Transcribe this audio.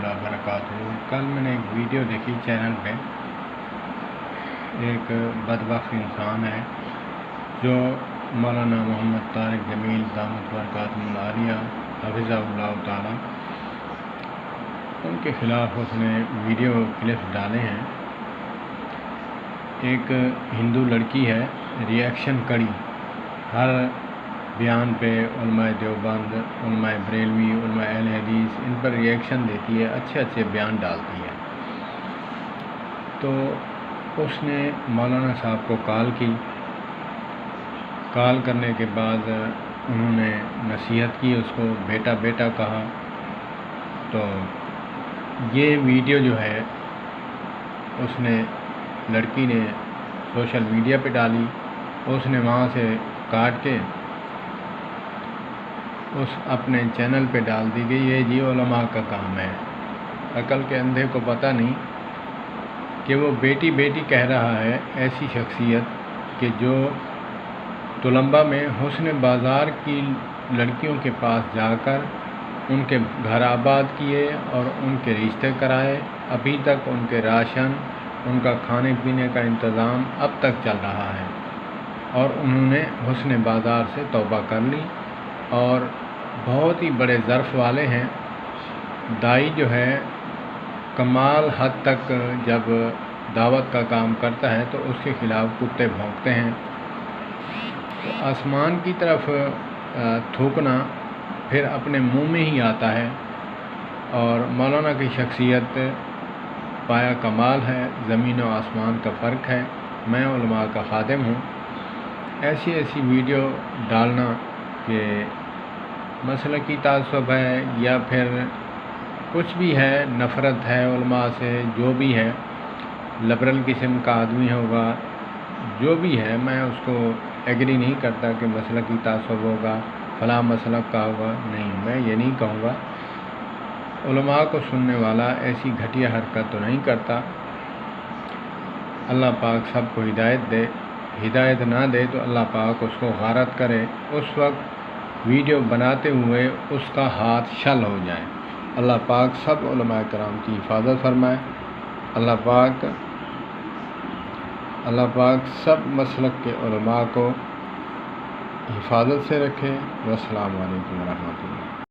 تعالی وبرکاتہ۔ کل میں نے ایک ویڈیو دیکھی چینل پہ، ایک بدبخت انسان ہے جو مولانا محمد طارق جمیل دامت برکاتہ العالیہ حفظہ اللہ تعالی ان کے خلاف اس نے ویڈیو کلپس ڈالے ہیں۔ ایک ہندو لڑکی ہے، ریئیکشن کڑی ہر بیان پہ علماء دیوبند، علماء بریلوی، علماء اہل حدیث ان پر ریئیکشن دیتی ہے، اچھے اچھے بیان ڈالتی ہے۔ تو اس نے مولانا صاحب کو کال کی، کال کرنے کے بعد انہوں نے نصیحت کی، اس کو بیٹا بیٹا کہا۔ تو یہ ویڈیو جو ہے اس نے لڑکی نے سوشل میڈیا پہ ڈالی، اس نے وہاں سے کاٹ کے اس اپنے چینل پہ ڈال دی گئی۔ یہ جی علماء کا کام ہے، عقل کے اندھے کو پتہ نہیں کہ وہ بیٹی بیٹی کہہ رہا ہے، ایسی شخصیت کہ جو طلباء میں حسن بازار کی لڑکیوں کے پاس جا کر ان کے گھر آباد کیے اور ان کے رشتے کرائے، ابھی تک ان کے راشن، ان کا کھانے پینے کا انتظام اب تک چل رہا ہے، اور انہوں نے حسن بازار سے توبہ کر لی اور بہت ہی بڑے ظرف والے ہیں۔ دائی جو ہے کمال حد تک جب دعوت کا کام کرتا ہے تو اس کے خلاف کتے بھونکتے ہیں۔ تو آسمان کی طرف تھوکنا پھر اپنے منہ میں ہی آتا ہے، اور مولانا کی شخصیت پایا کمال ہے، زمین و آسمان کا فرق ہے۔ میں علماء کا خادم ہوں، ایسی ایسی ویڈیو ڈالنا کہ مسلکی تعصب ہے یا پھر کچھ بھی ہے، نفرت ہے علماء سے، جو بھی ہے، لبرل قسم کا آدمی ہوگا، جو بھی ہے، میں اس کو ایگری نہیں کرتا کہ مسلکی تعصب ہوگا، فلاں مسلک کا ہوگا، نہیں، میں یہ نہیں کہوں گا۔ علماء کو سننے والا ایسی گھٹیا حرکت تو نہیں کرتا۔ اللہ پاک سب کو ہدایت دے، ہدایت نہ دے تو اللہ پاک اس کو غارت کرے، اس وقت ویڈیو بناتے ہوئے اس کا ہاتھ شل ہو جائے۔ اللہ پاک سب علماء کرام کی حفاظت فرمائے۔ اللہ پاک سب مسلک کے علماء کو حفاظت سے رکھے۔ والسلام علیکم ورحمۃ اللہ۔